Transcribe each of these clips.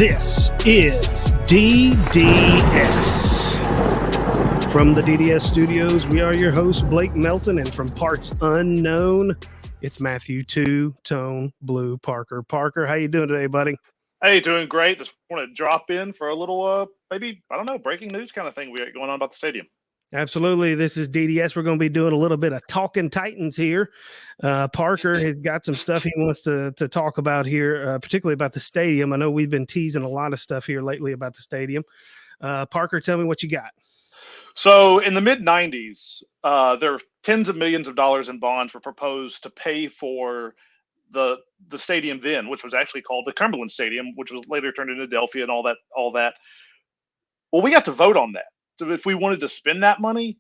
This is DDS. From the DDS studios, we are your host, Blake Melton, and from parts unknown, it's Matthew Two-Tone Blue Parker. Parker, how you doing today, buddy? Hey, doing great. Just want to drop in for a little, maybe, I don't know, breaking news kind of thing we got going on about the stadium. Absolutely. This is DDS. We're going to be doing a little bit of Talkin Titans here. Parker has got some stuff he wants to talk about here, particularly about the stadium. I know we've been teasing a lot of stuff here lately about the stadium. Parker, tell me what you got. So in the mid-'90s, there were tens of millions of dollars in bonds were proposed to pay for the stadium then, which was actually called the Cumberland Stadium, which was later turned into Adelphia and all that. Well, we got to vote on that. So if we wanted to spend that money,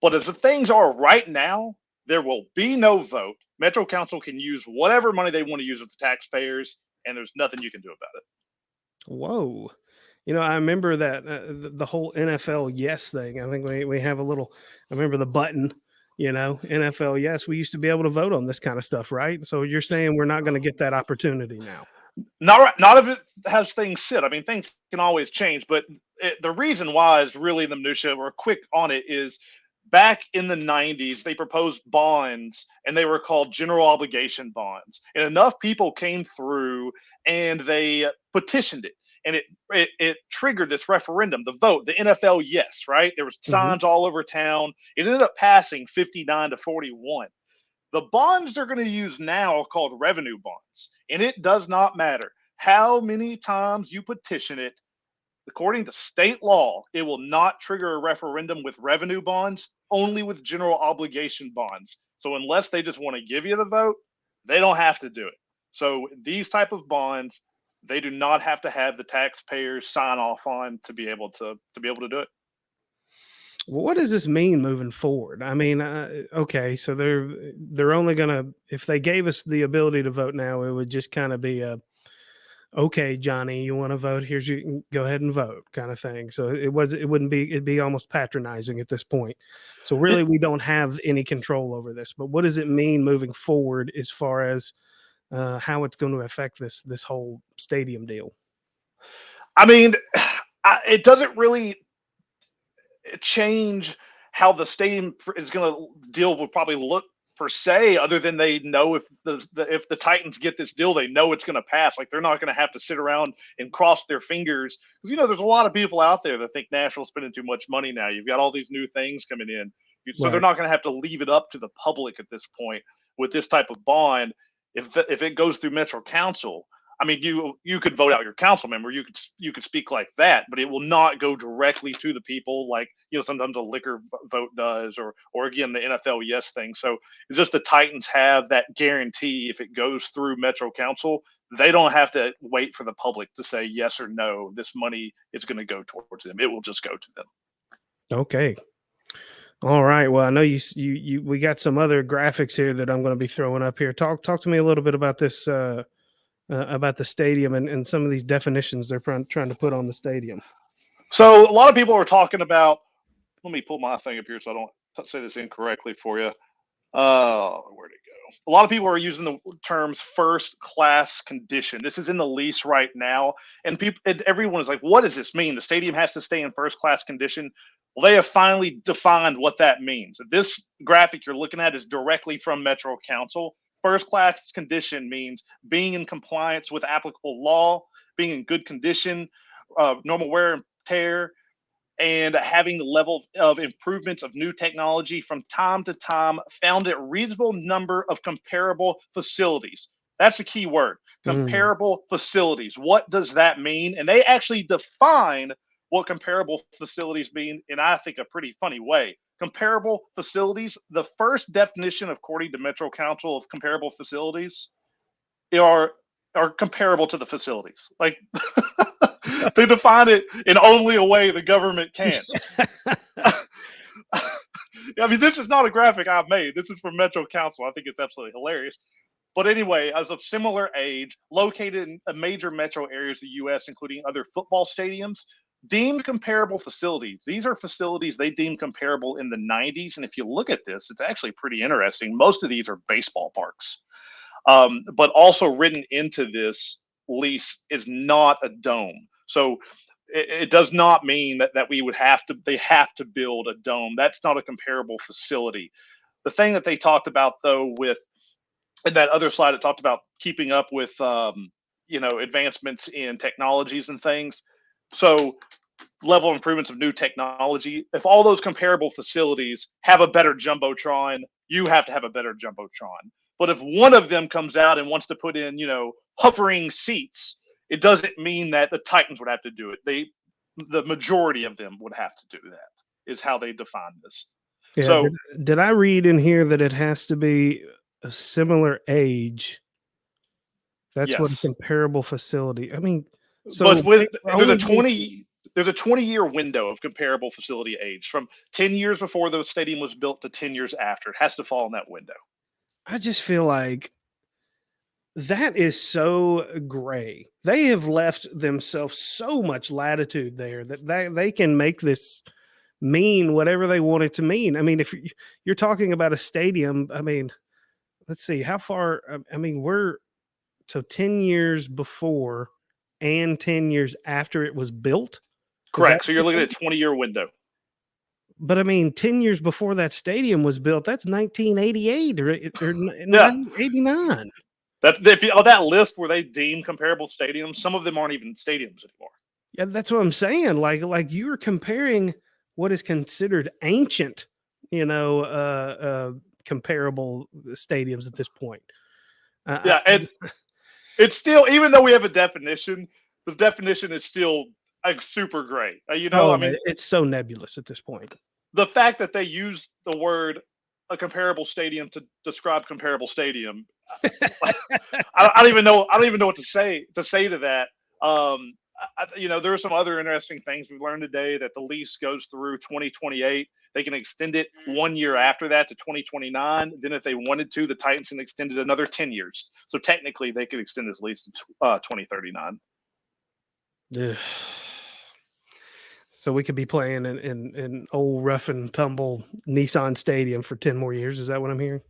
but as the things are right now, there will be no vote. Metro Council can use whatever money they want to use with the taxpayers, and there's nothing you can do about it. Whoa. You know, I remember that the whole NFL yes thing. I think we have a little, I remember the button, NFL yes. We used to be able to vote on this kind of stuff, right? So you're saying we're not going to get that opportunity now? Not if it has things sit. I mean, things can always change, but the reason why is really the minutia. We're quick on it. Is back in the 90s, they proposed bonds, and they were called general obligation bonds. And enough people came through, and they petitioned it, and it triggered this referendum, the vote, the NFL yes, right? There was signs all over town. It ended up passing 59-41. The bonds they're going to use now are called revenue bonds, and it does not matter how many times you petition it. According to state law, it will not trigger a referendum with revenue bonds, only with general obligation bonds. So unless they just want to give you the vote, they don't have to do it. So these type of bonds, they do not have to have the taxpayers sign off on to be able to do it. What does this mean moving forward? I mean, okay, so they're only gonna, if they gave us the ability to vote now, it would just kind of be okay, Johnny, you want to vote? Here's you, go ahead and vote, kind of thing. So it'd be almost patronizing at this point. So really, we don't have any control over this. But what does it mean moving forward as far as how it's going to affect this whole stadium deal? I mean, it doesn't really change how the stadium is going to deal will probably look per se, other than they know if the Titans get this deal, they know it's going to pass. Like, they're not going to have to sit around and cross their fingers, because there's a lot of people out there that think Nashville's spending too much money now. You've got all these new things coming in, so they're not going to have to leave it up to the public at this point with this type of bond. If it goes through Metro Council, I mean, you could vote out your council member, you could speak like that, but it will not go directly to the people like sometimes a liquor vote does, or again the NFL yes thing. So it's just the Titans have that guarantee. If it goes through Metro Council, they don't have to wait for the public to say yes or no. This money is going to go towards them. It will just go to them. Okay. All right. Well, I know we got some other graphics here that I'm going to be throwing up here. Talk to me a little bit about this. About the stadium and some of these definitions they're trying to put on the stadium. So a lot of people are talking about, let me pull my thing up here so I don't say this incorrectly for you. Where'd it go? A lot of people are using the terms first class condition. This is in the lease right now. And everyone is like, what does this mean? The stadium has to stay in first class condition. Well, they have finally defined what that means. This graphic you're looking at is directly from Metro Council. First class condition means being in compliance with applicable law, being in good condition, normal wear and tear, and having the level of improvements of new technology from time to time found at reasonable number of comparable facilities. That's a key word, comparable facilities. What does that mean? And they actually define what comparable facilities mean in, I think, a pretty funny way. Comparable facilities, the first definition according to Metro Council of comparable facilities are comparable to the facilities. Like they define it in only a way the government can. I mean, this is not a graphic I've made. This is from Metro Council. I think it's absolutely hilarious. But anyway, as of similar age, located in major metro areas of the U.S., including other football stadiums, deemed comparable facilities. These are facilities they deemed comparable in the 90s. And if you look at this, it's actually pretty interesting. Most of these are baseball parks. But also written into this lease is not a dome. So it does not mean that we would they have to build a dome. That's not a comparable facility. The thing that they talked about, though, with that other slide, it talked about keeping up with, advancements in technologies and things. So level of improvements of new technology. If all those comparable facilities have a better jumbotron, you have to have a better jumbotron. But if one of them comes out and wants to put in, hovering seats, it doesn't mean that the Titans would have to do it. The majority of them would have to do that, is how they define this. Yeah. So did I read in here that it has to be a similar age? That's yes. what a comparable facility. I mean, so but there's a 20-year window of comparable facility age, from 10 years before the stadium was built to 10 years after. It has to fall in that window. I just feel like that is so gray. They have left themselves so much latitude there that they can make this mean whatever they want it to mean. I mean, if you're talking about a stadium, I mean, let's see how far. I mean, we're 10 years before and 10 years after it was built. Correct. So you're looking at a 20-year window. But I mean, 10 years before that stadium was built, that's 1988 or 1989. That list where they deem comparable stadiums, some of them aren't even stadiums anymore. Yeah, that's what I'm saying. Like you're comparing what is considered ancient, comparable stadiums at this point. And it's still, even though we have a definition, the definition is still super gray. I mean, it's so nebulous at this point. The fact that they use the word a comparable stadium to describe comparable stadium, I don't even know what to say to that. There are some other interesting things we've learned today, that the lease goes through 2028. They can extend it 1 year after that to 2029. Then if they wanted to, the Titans can extend it another 10 years. So technically they could extend this lease to 2039. Yeah. So we could be playing in old rough and tumble Nissan Stadium for 10 more years. Is that what I'm hearing?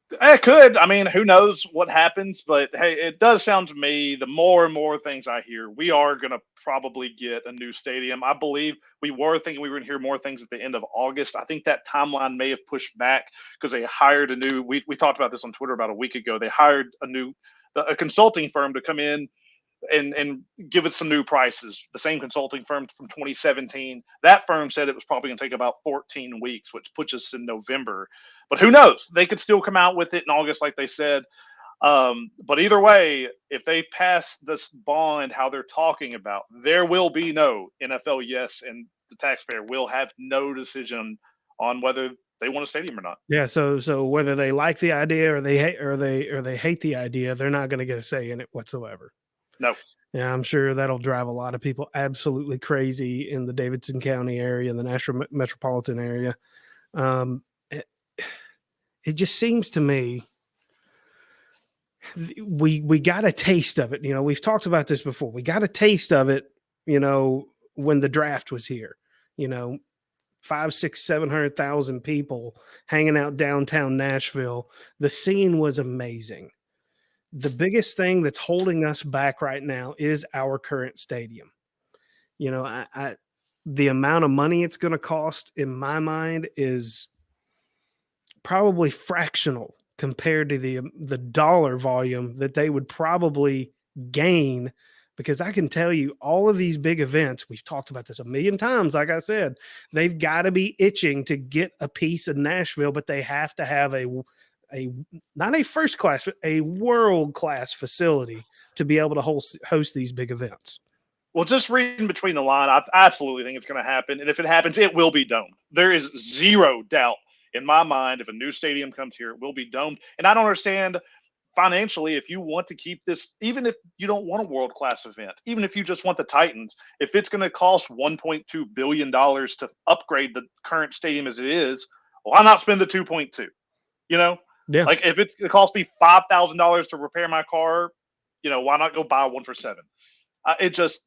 It could. I mean, who knows what happens? But hey, it does sound to me, the more and more things I hear, we are going to probably get a new stadium. I believe we were thinking we were going to hear more things at the end of August. I think that timeline may have pushed back because they hired we talked about this on Twitter about a week ago. They hired a consulting firm to come in and give it some new prices. The same consulting firm from 2017. That firm said it was probably going to take about 14 weeks, which puts us in November. But who knows? They could still come out with it in August, like they said. But either way, if they pass this bond, how they're talking about, there will be no NFL yes, and the taxpayer will have no decision on whether they want a stadium or not. Yeah. So whether they like the idea or they hate the idea, they're not going to get a say in it whatsoever. No. Yeah, I'm sure that'll drive a lot of people absolutely crazy in the Davidson County area, in the Nashville metropolitan area. It just seems to me we got a taste of it. We've talked about this before. We got a taste of it, when the draft was here. 500, 600, 700,000 people hanging out downtown Nashville. The scene was amazing. The biggest thing that's holding us back right now is our current stadium. The amount of money it's going to cost, in my mind, is probably fractional compared to the dollar volume that they would probably gain. Because I can tell you, all of these big events, we've talked about this a million times, like I said, they've got to be itching to get a piece of Nashville, but they have to have not a first class, but a world class facility to be able to host these big events. Well, just reading between the line, I absolutely think it's going to happen. And if it happens, it will be domed. There is zero doubt in my mind, if a new stadium comes here, it will be domed. And I don't understand financially, if you want to keep this, even if you don't want a world class event, even if you just want the Titans, if it's going to cost $1.2 billion to upgrade the current stadium as it is, why not spend the 2.2? Yeah. Like if it costs me $5,000 to repair my car, why not go buy one for $7,000?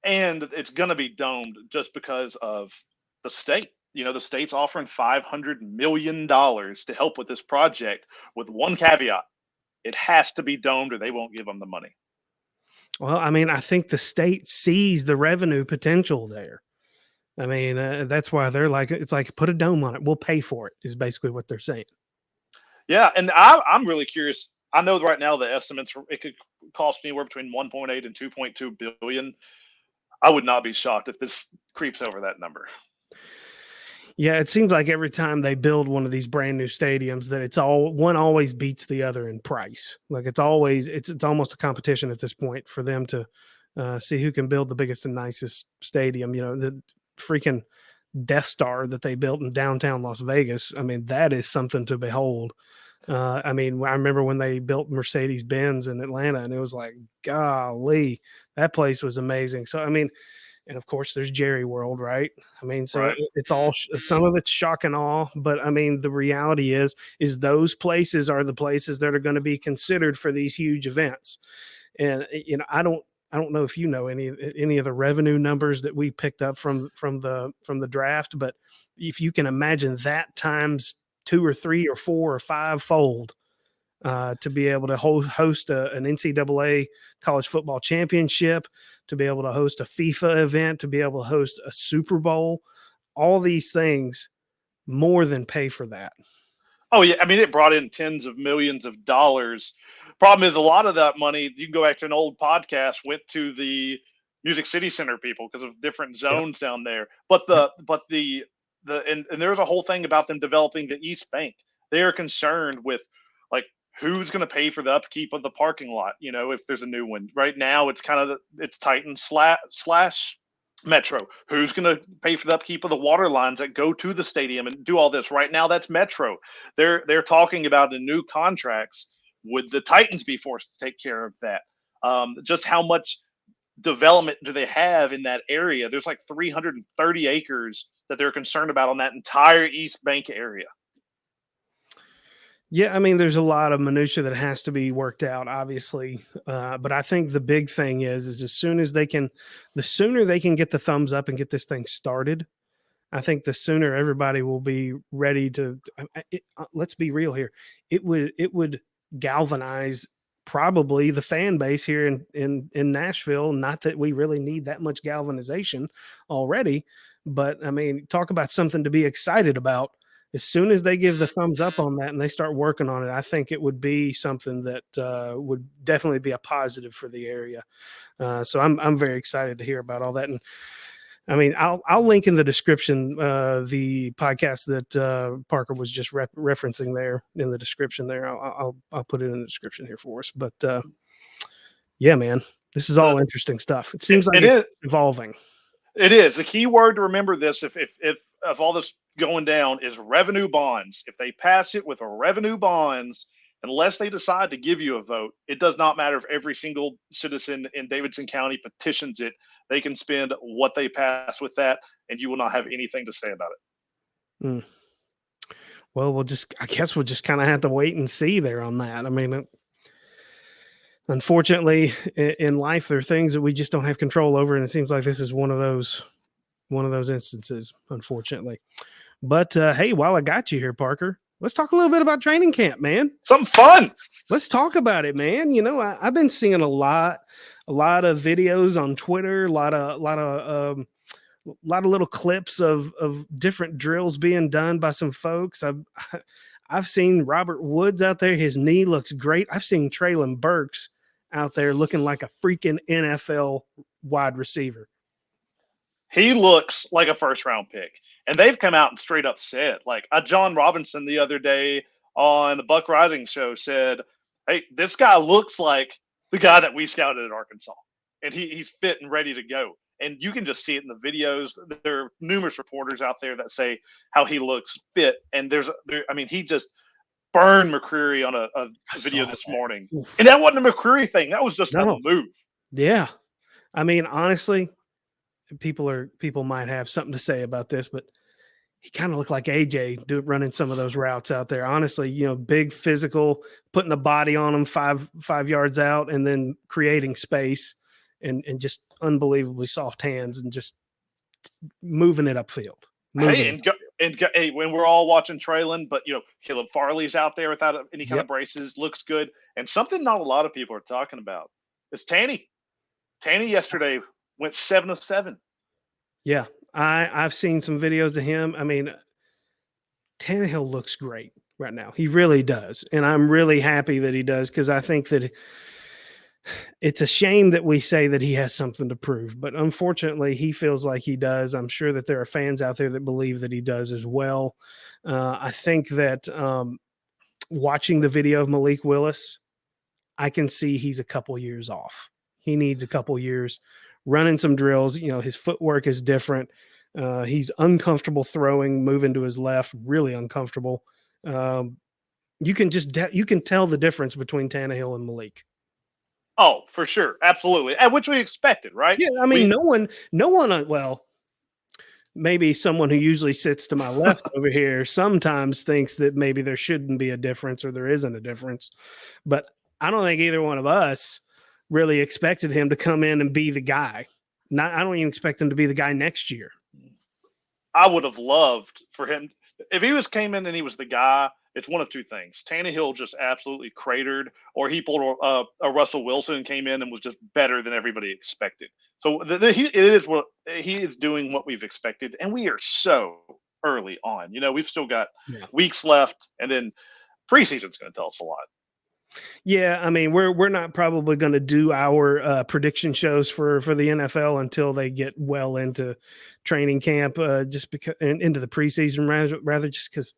And it's going to be domed just because of the state. The state's offering $500 million to help with this project, with one caveat. It has to be domed, or they won't give them the money. Well, I mean, I think the state sees the revenue potential there. I mean, that's why they're like, it's like, put a dome on it. We'll pay for it, is basically what they're saying. Yeah, and I'm really curious. I know right now the estimates, it could cost anywhere between 1.8 and 2.2 billion. I would not be shocked if this creeps over that number. Yeah, it seems like every time they build one of these brand new stadiums that one always beats the other in price. Like it's almost a competition at this point for them to see who can build the biggest and nicest stadium. You know, the freaking Death Star that they built in downtown Las Vegas. I mean, that is something to behold. I mean, I remember when they built Mercedes-Benz in Atlanta, and it was like, golly, that place was amazing. So, I mean, and of course, there's Jerry World, right? I mean, so Right. it's all some of it's shock and awe, but I mean, the reality is those places are the places that are going to be considered for these huge events. And you know, I don't know if you know any of the revenue numbers that we picked up from the draft, but if you can imagine that times 2 or 3 or 4 or 5 fold to be able to host an NCAA college football championship, to be able to host a FIFA event, to be able to host a Super Bowl, all these things more than pay for that. Oh yeah, I mean, it brought in tens of millions of dollars. Problem is, a lot of that money, you can go back to an old podcast, went to the Music City Center people because of different zones down there. But and there's a whole thing about them developing the East Bank. They are concerned with like who's going to pay for the upkeep of the parking lot. You know, if there's a new one. Right now, it's kind of it's Titans slash Metro. Who's going to pay for the upkeep of the water lines that go to the stadium and do all this? Right now, that's Metro. They're talking about in new contracts. Would the Titans be forced to take care of that? Just how much development do they have in that area? There's like 330 acres that they're concerned about on that entire East Bank area. Yeah, I mean, there's a lot of minutia that has to be worked out, obviously. But I think the big thing is the sooner they can get the thumbs up and get this thing started, I think the sooner everybody will be ready to. Let's be real here. It would galvanize probably the fan base here in Nashville. Not that we really need that much galvanization already, but I mean, talk about something to be excited about. As soon as they give the thumbs up on that and they start working on it, I think it would be something that would definitely be a positive for the area. So I'm very excited to hear about all that. And I mean, I'll link in the description the podcast that Parker was just referencing there in the description there. I'll put it in the description here for us. But yeah, man, this is all interesting stuff. It seems like it's evolving. It is. The key word to remember this, if all this going down, is revenue bonds. If they pass it with a revenue bonds, unless they decide to give you a vote, it does not matter if every single citizen in Davidson County petitions it. They can spend what they pass with that, and you will not have anything to say about it. Mm. Well, I guess we'll just kind of have to wait and see there on that. I mean, unfortunately, in life, there are things that we just don't have control over, and it seems like this is one of those instances, unfortunately. But hey, while I got you here, Parker, let's talk a little bit about training camp, man. Something fun. Let's talk about it, man. You know, I've been seeing a lot of videos on Twitter, a lot of little clips of different drills being done by some folks. I've seen Robert Woods out there. His knee looks great. I've seen Treylon Burkes out there looking like a freaking NFL wide receiver. He looks like a first-round pick. And they've come out and straight up said, like John Robinson the other day on the Buck Rising show said, hey, this guy looks like the guy that we scouted at Arkansas. And he's fit and ready to go. And you can just see it in the videos. There are numerous reporters out there that say how he looks fit. And he just burned McCreary on a video this morning. Oof. And that wasn't a McCreary thing. That was just a move. Yeah. I mean, honestly, people might have something to say about this, but he kind of looked like AJ running some of those routes out there. Honestly, you know, big physical, putting a body on him 5 yards out and then creating space and just unbelievably soft hands and just moving it upfield. And hey, when we're all watching Treylon, but Caleb Farley's out there without any kind of braces, looks good. And something not a lot of people are talking about is Tanny. Tanny yesterday went 7 of 7. Yeah, I've seen some videos of him. I mean, Tannehill looks great right now. He really does, and I'm really happy that he does, because I think that it's a shame that we say that he has something to prove, but unfortunately, he feels like he does. I'm sure that there are fans out there that believe that he does as well. I think that watching the video of Malik Willis, I can see he's a couple years off. He needs a couple years running some drills. His footwork is different. He's uncomfortable throwing, moving to his left, really uncomfortable. You can tell the difference between Tannehill and Malik. Oh, for sure. Absolutely. And which we expected, right? Yeah. I mean, no one, well, maybe someone who usually sits to my left over here sometimes thinks that maybe there shouldn't be a difference, or there isn't a difference. But I don't think either one of us really expected him to come in and be the guy. I don't even expect him to be the guy next year. I would have loved for him if he came in and he was the guy. It's one of two things: Tannehill just absolutely cratered, or he pulled a Russell Wilson and came in and was just better than everybody expected. So he is doing what we've expected, and we are so early on. We've still got weeks left, and then preseason's going to tell us a lot. Yeah, I mean, we're not probably going to do our prediction shows for the NFL until they get well into training camp, just because, and into the preseason rather just because,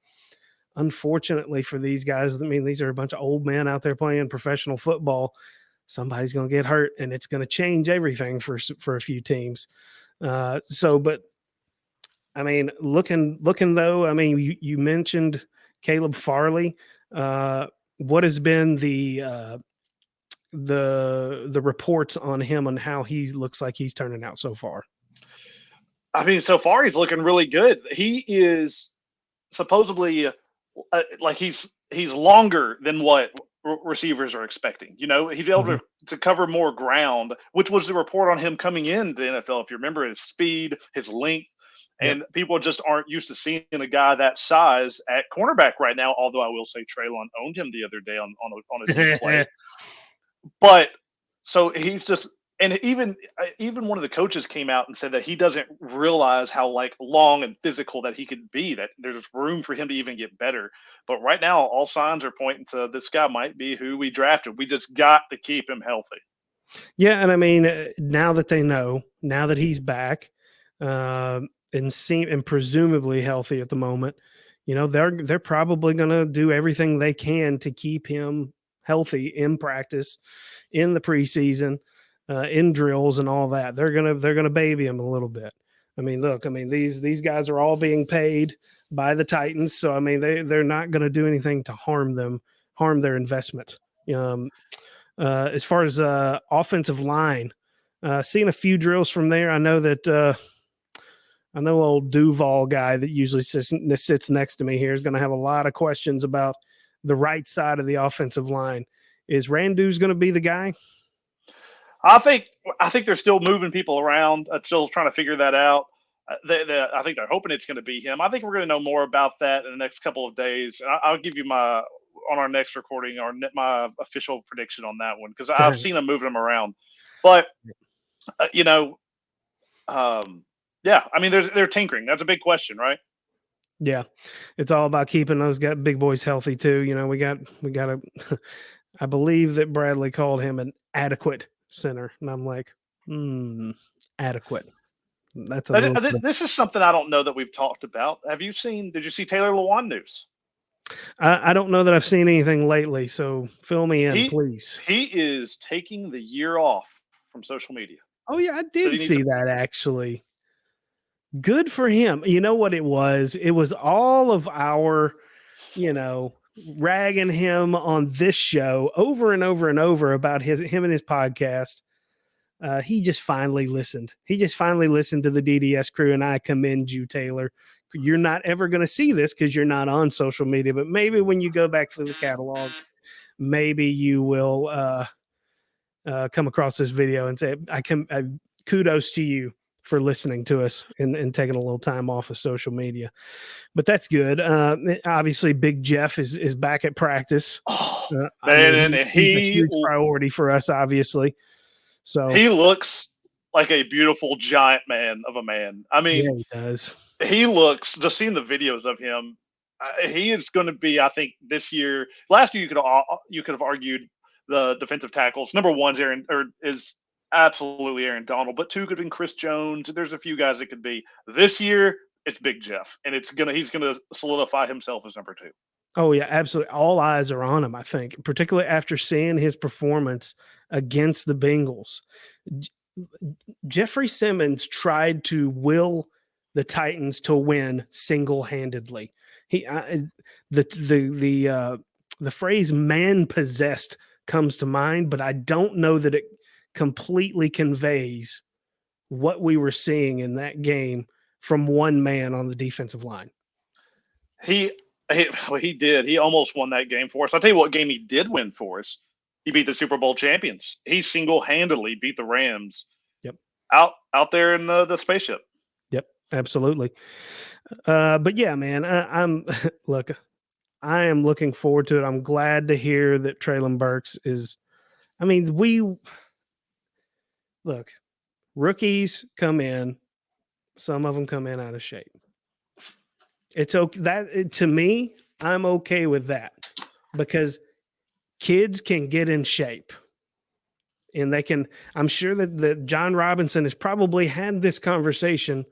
unfortunately for these guys, I mean, these are a bunch of old men out there playing professional football. Somebody's going to get hurt, and it's going to change everything for a few teams. But I mean, looking though, I mean, you mentioned Caleb Farley. What has been the reports on him and how he looks like he's turning out so far? I mean, so far he's looking really good. He is supposedly like he's longer than what receivers are expecting. He'd be able to cover more ground, which was the report on him coming into the NFL. If you remember, his speed, his length. And people just aren't used to seeing a guy that size at cornerback right now. Although I will say Treylon owned him the other day on a deep play. But so he's just, and even one of the coaches came out and said that he doesn't realize how long and physical that he could be. That there's room for him to even get better. But right now, all signs are pointing to this guy might be who we drafted. We just got to keep him healthy. Yeah, and I mean, now that they know, now that he's back. And presumably healthy at the moment, they're probably going to do everything they can to keep him healthy in practice, in the preseason, in drills and all that. They're gonna baby him a little bit. I mean, look, these guys are all being paid by the Titans, so I mean they're not going to do anything to harm their investment. As far as offensive line, seeing a few drills from there, I know that. I know old Duval guy that usually sits next to me here is going to have a lot of questions about the right side of the offensive line. Is Randu's going to be the guy? I think they're still moving people around, still trying to figure that out. I think they're hoping it's going to be him. I think we're going to know more about that in the next couple of days. I'll give you on our next recording, my official prediction on that one, because I've seen them moving them around. But yeah, I mean, they're tinkering. That's a big question, right? Yeah, it's all about keeping those big boys healthy too. We got to. I believe that Bradley called him an adequate center, and I'm like, adequate. This is something I don't know that we've talked about. Did you see Taylor Lewan news? I don't know that I've seen anything lately, so fill me in, please. He is taking the year off from social media. Oh yeah, I did see that actually. Good for him. You know what it was? It was all of our, ragging him on this show over and over and over about him and his podcast. He just finally listened. He just finally listened to the DDS crew, and I commend you, Taylor. You're not ever going to see this because you're not on social media, but maybe when you go back through the catalog, maybe you will come across this video and say, kudos to you for listening to us and taking a little time off of social media. But that's good. Obviously, Big Jeff is back at practice. Oh, I man, mean, and he's a huge priority for us, obviously. So he looks like a beautiful giant man of a man. I mean, yeah, he does. he looks, just seeing the videos of him, he is going to be, I think, this year. Last year, you could have argued the defensive tackles. Number one is absolutely Aaron Donald, but two could have been Chris Jones. There's a few guys that could be. This year, it's Big Jeff, and he's gonna solidify himself as number two. Oh yeah, absolutely. All eyes are on him, I think, particularly after seeing his performance against the Bengals. Jeffrey Simmons tried to will the Titans to win single-handedly. The phrase "man possessed" comes to mind, but I don't know that it completely conveys what we were seeing in that game from one man on the defensive line. He did. He almost won that game for us. I'll tell you what game he did win for us. He beat the Super Bowl champions. He single-handedly beat the Rams. Yep. Out there in the spaceship. Yep, absolutely. But yeah, man, I am looking forward to it. I'm glad to hear that Treylon Burkes is. I mean, rookies come in. Some of them come in out of shape. It's okay. To me, I'm okay with that because kids can get in shape. And they can, I'm sure that John Robinson has probably had this conversation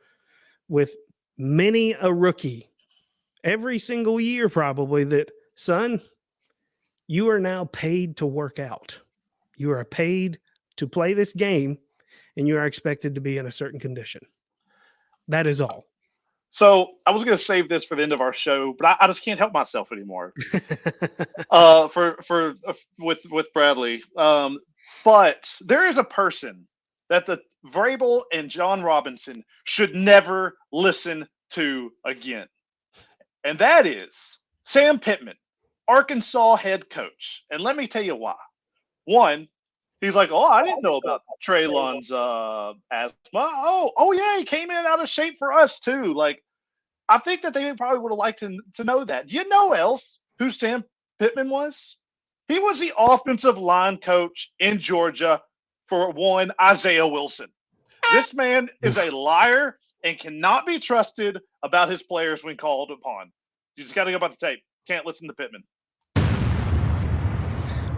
with many a rookie every single year, probably, that, son, you are now paid to work out. You are paid to play this game, and you are expected to be in a certain condition. That is all. So I was going to save this for the end of our show, but I just can't help myself anymore. With Bradley. But there is a person that the Vrabel and John Robinson should never listen to again. And that is Sam Pittman, Arkansas head coach. And let me tell you why. One, he's like, oh, I didn't know about Treylon's asthma. Oh, yeah, he came in out of shape for us too. Like, I think that they probably would have liked to know that. Do you know else who Sam Pittman was? He was the offensive line coach in Georgia for one Isaiah Wilson. This man is a liar and cannot be trusted about his players when called upon. You just got to go by the tape. Can't listen to Pittman.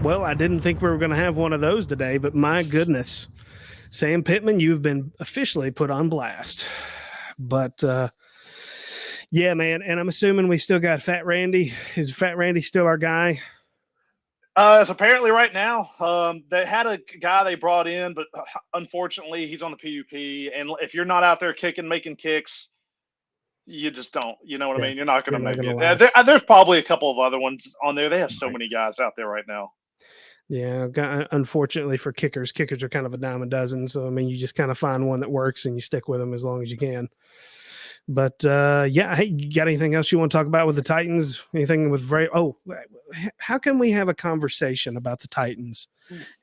Well, I didn't think we were going to have one of those today, but my goodness. Sam Pittman, you've been officially put on blast. But, yeah, man, and I'm assuming we still got Fat Randy. Is Fat Randy still our guy? So apparently right now, they had a guy they brought in, but unfortunately he's on the PUP. And if you're not out there making kicks, you just don't. You know what I mean? You're not going to make it. There's probably a couple of other ones on there. They have so many guys out there right now. Yeah, unfortunately for kickers are kind of a dime a dozen. So, I mean, you just kind of find one that works and you stick with them as long as you can. But, yeah, hey, you got anything else you want to talk about with the Titans? Anything with how can we have a conversation about the Titans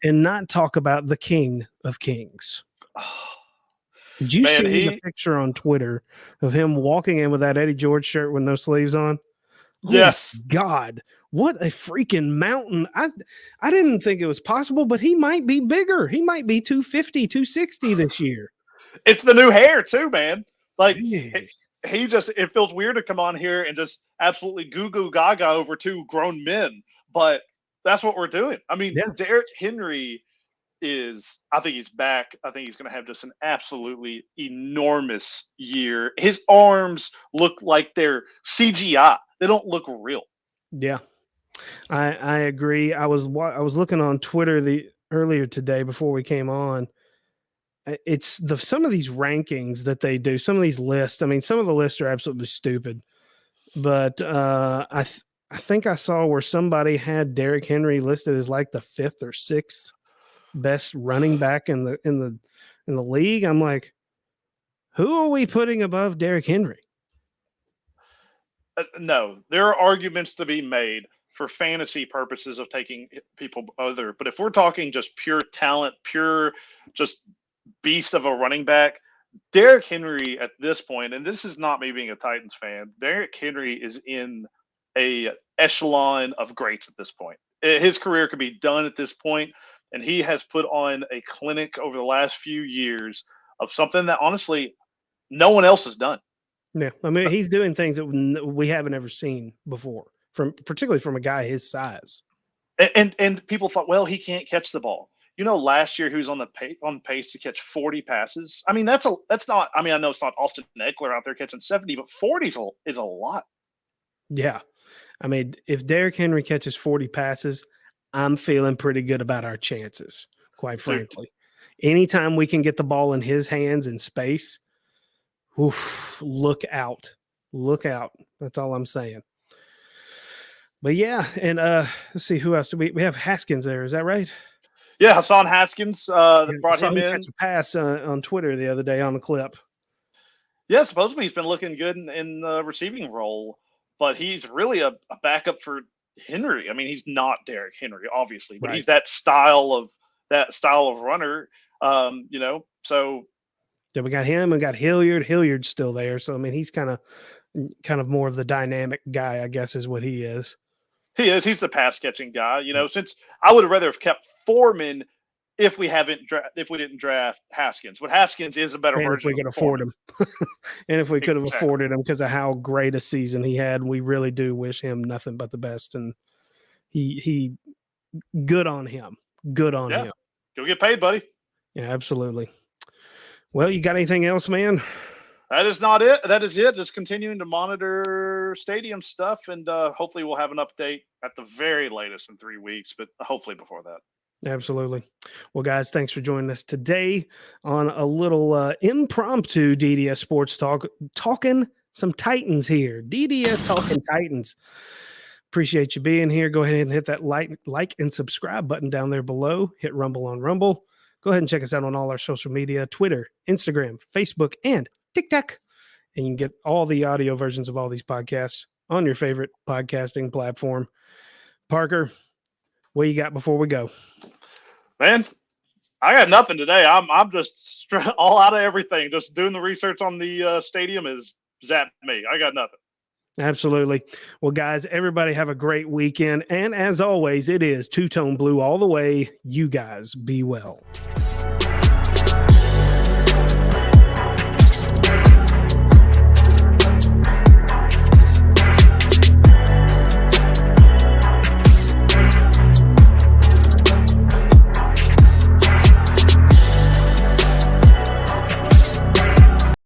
and not talk about the king of kings? Did you see the picture on Twitter of him walking in with that Eddie George shirt with no sleeves on? Yes. Oh, God, what a freaking mountain. I didn't think it was possible, but he might be bigger. He might be 250, 260 this year. It's the new hair too, man. Like it feels weird to come on here and just absolutely goo gaga over two grown men, but that's what we're doing. I mean, Derrick Henry I think he's back. I think he's going to have just an absolutely enormous year. His arms look like they're CGI. They don't look real. Yeah, I agree. I was looking on Twitter earlier today before we came on. It's some of these rankings that they do, some of these lists. I mean, some of the lists are absolutely stupid, but I think I saw where somebody had Derrick Henry listed as like the 5th or 6th best running back in the league. I'm like, who are we putting above Derrick Henry? No, there are arguments to be made for fantasy purposes of taking people but if we're talking just pure talent, pure just beast of a running back, Derrick Henry at this point, and this is not me being a Titans fan, Derrick Henry is in a echelon of greats at this point. His career could be done at this point, and he has put on a clinic over the last few years of something that honestly no one else has done. Yeah, I mean, he's doing things that we haven't ever seen before, particularly from a guy his size. And people thought, well, he can't catch the ball. Last year he was on pace to catch 40 passes. I mean, that's not. I mean, I know it's not Austin Eckler out there catching 70, but 40 is a lot. Yeah, I mean, if Derrick Henry catches 40 passes, I'm feeling pretty good about our chances. Quite frankly, anytime we can get the ball in his hands in space, oof, look out. That's all I'm saying. But yeah, and let's see who else. We have Haskins there. Is that right? Yeah, Hassan Haskins brought him in. Catch a pass on Twitter the other day on the clip. Yeah, supposedly he's been looking good in the receiving role, but he's really a backup for Henry. I mean, he's not Derrick Henry, obviously, but he's that style of runner. So yeah, we got him and got Hilliard. Hilliard's still there, so I mean, he's kind of more of the dynamic guy, I guess, is what he is. He is. He's the pass catching guy. Since I would have rather have kept Foreman if we didn't draft Haskins, but Haskins is a better version. If we could afford him, and if we could have afforded him because of how great a season he had, we really do wish him nothing but the best. And he good on him. Good on him. Go get paid, buddy. Yeah, absolutely. Well, you got anything else, man? That is not it. That is it. Just continuing to monitor stadium stuff, and hopefully we'll have an update at the very latest in 3 weeks, but hopefully before that. Absolutely. Well, guys, thanks for joining us today on a little impromptu DDS Sports Talk, talking some Titans here. DDS Talkin Titans. Appreciate you being here. Go ahead and hit that like and subscribe button down there below. Hit Rumble on Rumble. Go ahead and check us out on all our social media, Twitter, Instagram, Facebook, and TikTok. And you can get all the audio versions of all these podcasts on your favorite podcasting platform. Parker, what you got before we go? Man, I got nothing today. I'm just all out of everything. Just doing the research on the stadium is zapped me. I got nothing. Absolutely. Well, guys, everybody have a great weekend. And as always, it is two-tone blue all the way. You guys be well.